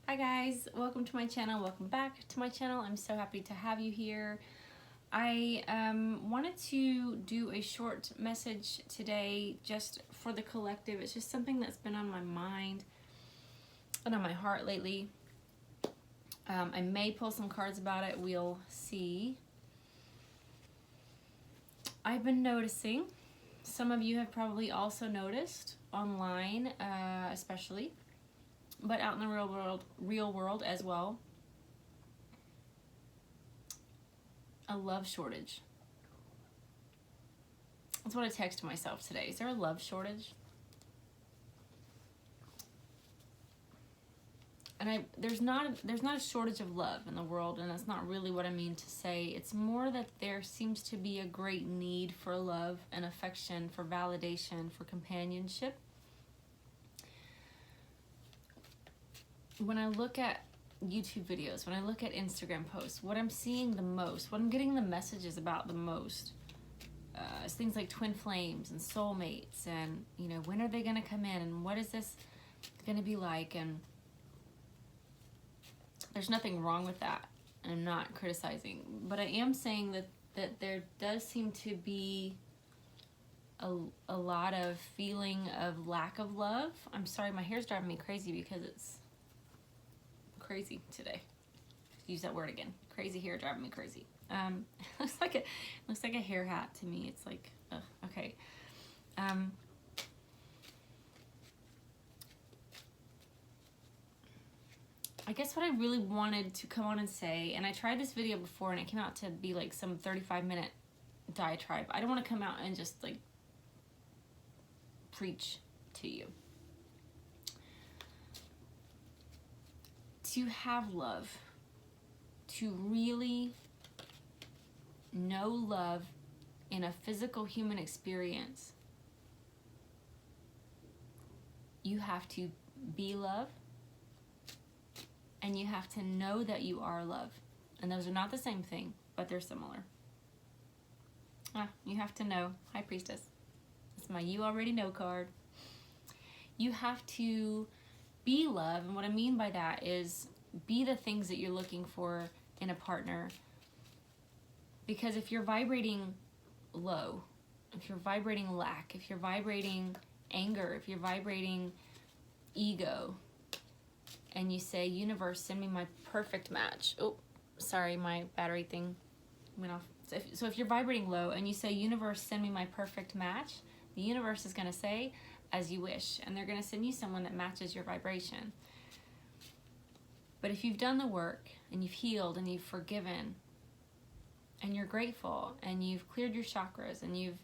Hi guys, welcome to my channel, welcome back to my channel. I'm so happy to have you here. I wanted to do a short message today just for the collective. It's just something that's been on my mind and on my heart lately. I may pull some cards about it, we'll see. I've been noticing, some of you have probably also noticed online especially, but out in the real world as well, a love shortage. That's what I texted myself today. Is there a love shortage? And there's not a shortage of love in the world, and that's not really what I mean to say. It's more that there seems to be a great need for love and affection, for validation, for companionship. When I look at YouTube videos, when I look at Instagram posts, what I'm seeing the most, what I'm getting the messages about the most, is things like twin flames and soulmates, and when are they going to come in, and what is this going to be like? And there's nothing wrong with that. I'm not criticizing, but I am saying that there does seem to be a lot of feeling of lack of love. I'm sorry, my hair's driving me crazy because it's crazy today. Use that word again. Crazy hair driving me crazy. Looks like a hair hat to me. It's like, okay. I guess what I really wanted to come on and say, and I tried this video before and it came out to be like some 35-minute diatribe. I don't want to come out and just like preach to you. To have love, to really know love in a physical human experience, you have to be love, and you have to know that you are love. And those are not the same thing, but they're similar. You have to know. Hi, Priestess. It's my You Already Know card. You have to be love, and what I mean by that is be the things that you're looking for in a partner. Because if you're vibrating low, if you're vibrating lack, if you're vibrating anger, if you're vibrating ego, and you say, universe, send me my perfect match. Oh, sorry, my battery thing went off. So if you're vibrating low and you say, universe, send me my perfect match, the universe is going to say, as you wish, and they're going to send you someone that matches your vibration. But if you've done the work and you've healed and you've forgiven and you're grateful and you've cleared your chakras and you've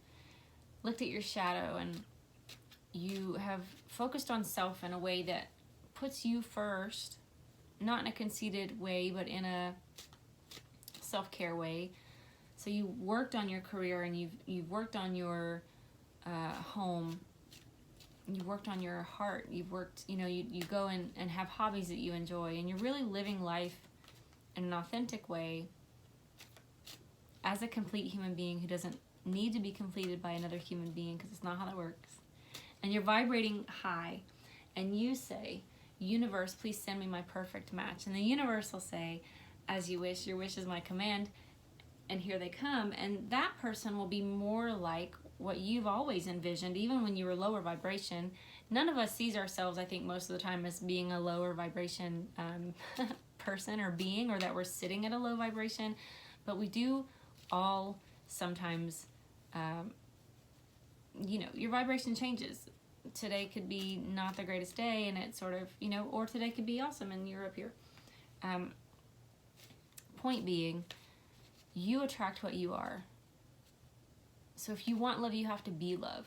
looked at your shadow and you have focused on self in a way that puts you first, not in a conceited way, but in a self-care way. So you worked on your career and you've worked on your home. You've worked on your heart. You've worked, you go and have hobbies that you enjoy, and you're really living life in an authentic way as a complete human being who doesn't need to be completed by another human being, because it's not how that works. And you're vibrating high, and you say, universe, please send me my perfect match. And the universe will say, as you wish, your wish is my command, and here they come. And that person will be more like what you've always envisioned, even when you were lower vibration. None of us sees ourselves, I think, most of the time as being a lower vibration person or being, or that we're sitting at a low vibration, but we do all sometimes, your vibration changes. Today could be not the greatest day, and it's sort of, or today could be awesome and you're up here. Point being, you attract what you are. So if you want love, you have to be love.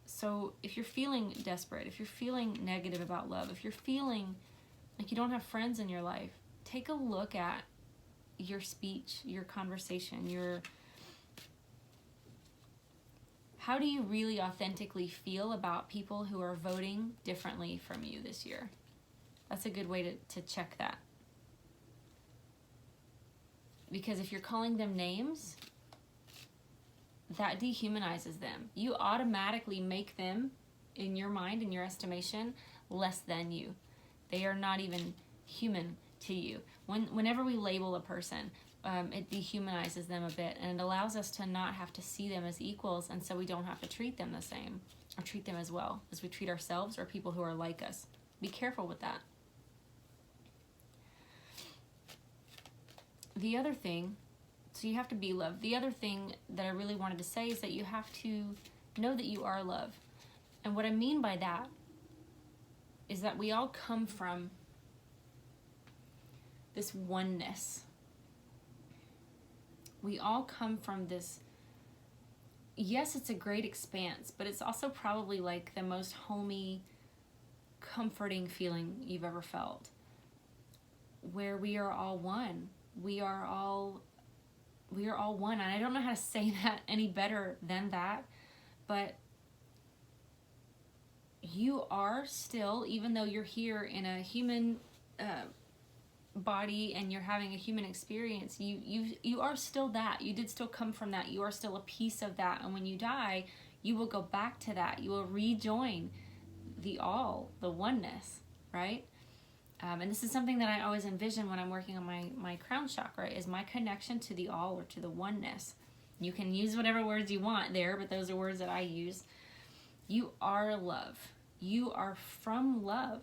So if you're feeling desperate, if you're feeling negative about love, if you're feeling like you don't have friends in your life, take a look at your speech, your conversation, how do you really authentically feel about people who are voting differently from you this year? That's a good way to check that. Because if you're calling them names, that dehumanizes them. You automatically make them, in your mind, in your estimation, less than you. They are not even human to you. Whenever we label a person, it dehumanizes them a bit, and it allows us to not have to see them as equals, and so we don't have to treat them the same or treat them as well as we treat ourselves or people who are like us. Be careful with that. The other thing, so you have to be love. The other thing that I really wanted to say is that you have to know that you are love. And what I mean by that is that we all come from this oneness. We all come from this, yes, it's a great expanse, but it's also probably like the most homey, comforting feeling you've ever felt, where we are all one. We are all one. And I don't know how to say that any better than that, but you are still, even though you're here in a human body and you're having a human experience, you are still that. You did still come from that. You are still a piece of that. And when you die, you will go back to that. You will rejoin the all, the oneness, right? And this is something that I always envision when I'm working on my crown chakra, is my connection to the all, or to the oneness. You can use whatever words you want there, but those are words that I use. You are love. You are from love.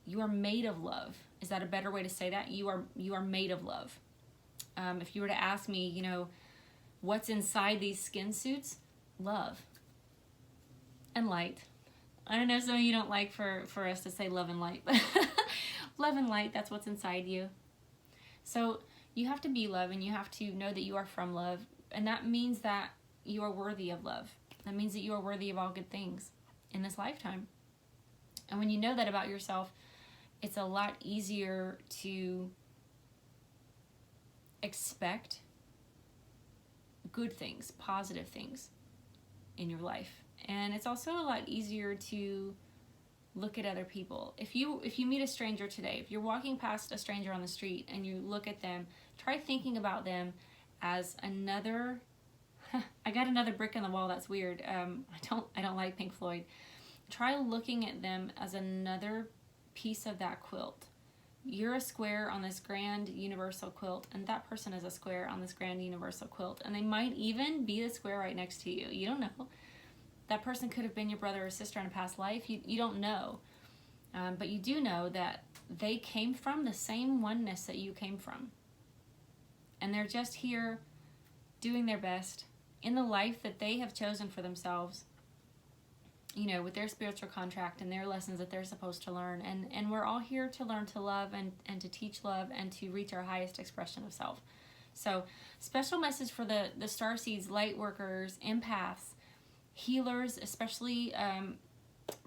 You are made of love. Is that a better way to say that? You are made of love. If you were to ask me, what's inside these skin suits? Love and light. I don't know, some of you don't like for us to say love and light, but love and light, that's what's inside you. So you have to be love, and you have to know that you are from love, and that means that you are worthy of love. That means that you are worthy of all good things in this lifetime. And when you know that about yourself, it's a lot easier to expect good things, positive things in your life. And it's also a lot easier to look at other people. If you meet a stranger today, if you're walking past a stranger on the street and you look at them, try thinking about them as another, I got another brick in the wall, that's weird. I don't like Pink Floyd. Try looking at them as another piece of that quilt. You're a square on this grand universal quilt, and that person is a square on this grand universal quilt, and they might even be the square right next to you. You don't know. That person could have been your brother or sister in a past life. You don't know. But you do know that they came from the same oneness that you came from. And they're just here doing their best in the life that they have chosen for themselves, with their spiritual contract and their lessons that they're supposed to learn. And we're all here to learn to love and to teach love and to reach our highest expression of self. So special message for the starseeds, light workers, empaths, healers, especially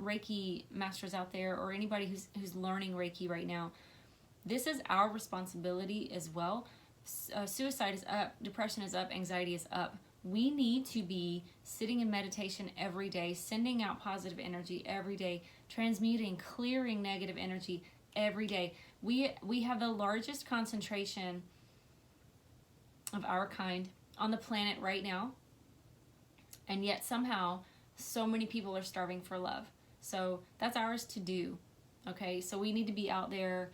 Reiki masters out there, or anybody who's learning Reiki right now. This is our responsibility as well. Suicide is up, depression is up, anxiety is up. We need to be sitting in meditation every day, sending out positive energy every day, transmuting, clearing negative energy every day. We have the largest concentration of our kind on the planet right now, and yet somehow so many people are starving for love. So that's ours to do, okay? So we need to be out there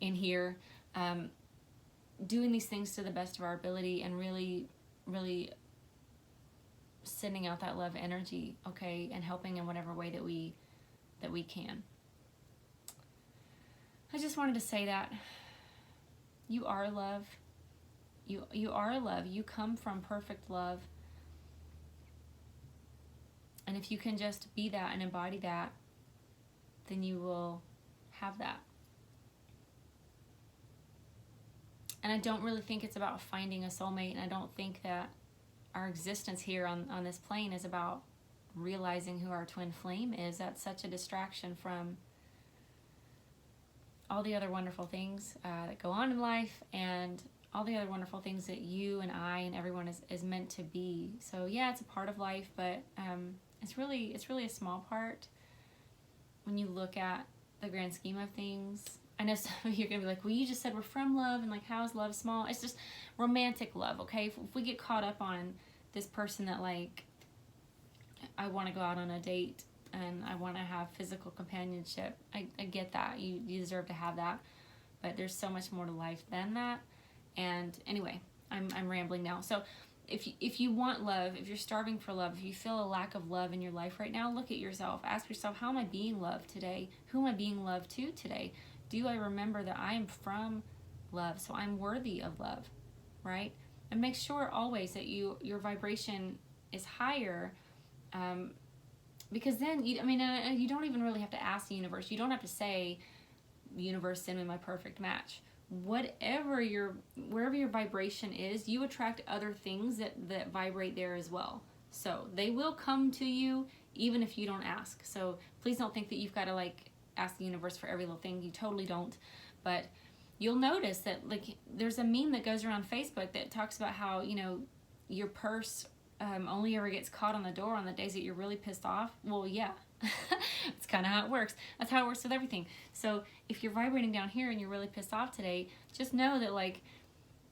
in here doing these things to the best of our ability, and really, really sending out that love energy, okay, and helping in whatever way that we can. I just wanted to say that you are love. You are love. You come from perfect love. And if you can just be that and embody that, then you will have that. And I don't really think it's about finding a soulmate, and I don't think that our existence here on this plane is about realizing who our twin flame is. That's such a distraction from all the other wonderful things that go on in life, and all the other wonderful things that you and I and everyone is meant to be. So yeah, it's a part of life, but it's really a small part when you look at the grand scheme of things. I know some of you are going to be like, well, you just said we're from love, and like, how is love small? It's just romantic love, okay? If we get caught up on this person that, like, I want to go out on a date and I want to have physical companionship. I get that. You deserve to have that. But there's so much more to life than that. And anyway, I'm rambling now. So if you want love, if you're starving for love, if you feel a lack of love in your life right now, look at yourself. Ask yourself, how am I being loved today? Who am I being loved to today? Do I remember that I am from love, so I'm worthy of love, right? And make sure always that your vibration is higher, because then you don't even really have to ask the universe. You don't have to say, universe, send me my perfect match. Wherever your vibration is, you attract other things that vibrate there as well. So they will come to you even if you don't ask. So please don't think that you've got to like ask the universe for every little thing. You totally don't. But you'll notice that, like, there's a meme that goes around Facebook that talks about how, you know, your purse only ever gets caught on the door on the days that you're really pissed off. Well, yeah. It's kind of how it works. That's how it works with everything. So if you're vibrating down here and you're really pissed off today, just know that, like,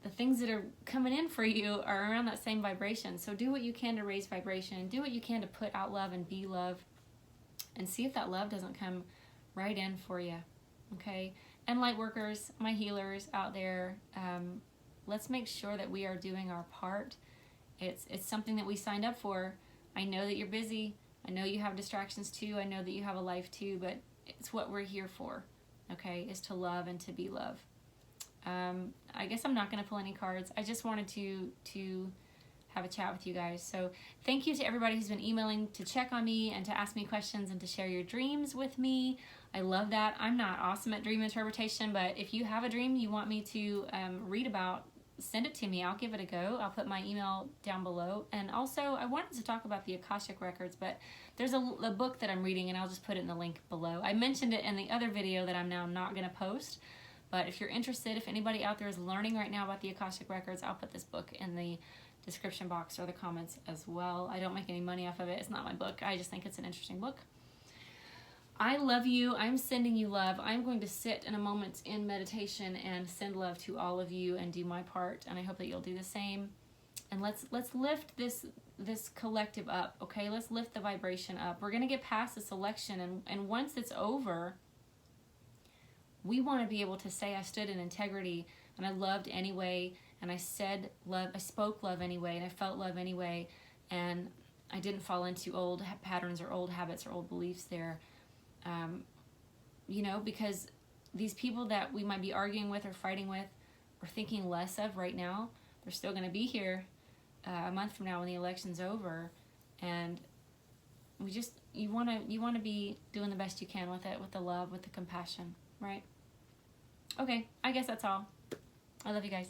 the things that are coming in for you are around that same vibration. So do what you can to raise vibration. Do what you can to put out love and be love, and see if that love doesn't come right in for you. Okay? And light workers, my healers out there, let's make sure that we are doing our part. It's something that we signed up for. I know that you're busy. I know you have distractions too. I know that you have a life too, but it's what we're here for, okay, is to love and to be love. I guess I'm not going to pull any cards. I just wanted to have a chat with you guys. So thank you to everybody who's been emailing to check on me and to ask me questions and to share your dreams with me. I love that. I'm not awesome at dream interpretation, but if you have a dream you want me to read about, send it to me. I'll give it a go. I'll put my email down below. And also, I wanted to talk about the Akashic Records, but there's a book that I'm reading, and I'll just put it in the link below. I mentioned it in the other video that I'm now not going to post, but if you're interested, if anybody out there is learning right now about the Akashic Records, I'll put this book in the description box or the comments as well. I don't make any money off of it. It's not my book. I just think it's an interesting book. I love you. I'm sending you love. I'm going to sit in a moment in meditation and send love to all of you and do my part, and I hope that you'll do the same. And let's lift this collective up, okay? Let's lift the vibration up. We're going to get past this election, and once it's over, we want to be able to say I stood in integrity and I loved anyway, and I said love, I spoke love anyway, and I felt love anyway, and I didn't fall into old patterns or old habits or old beliefs there. You know, because these people that we might be arguing with or fighting with or thinking less of right now, they're still going to be here a month from now when the election's over, and you want to be doing the best you can with it, with the love, with the compassion, right? Okay, I guess that's all. I love you guys.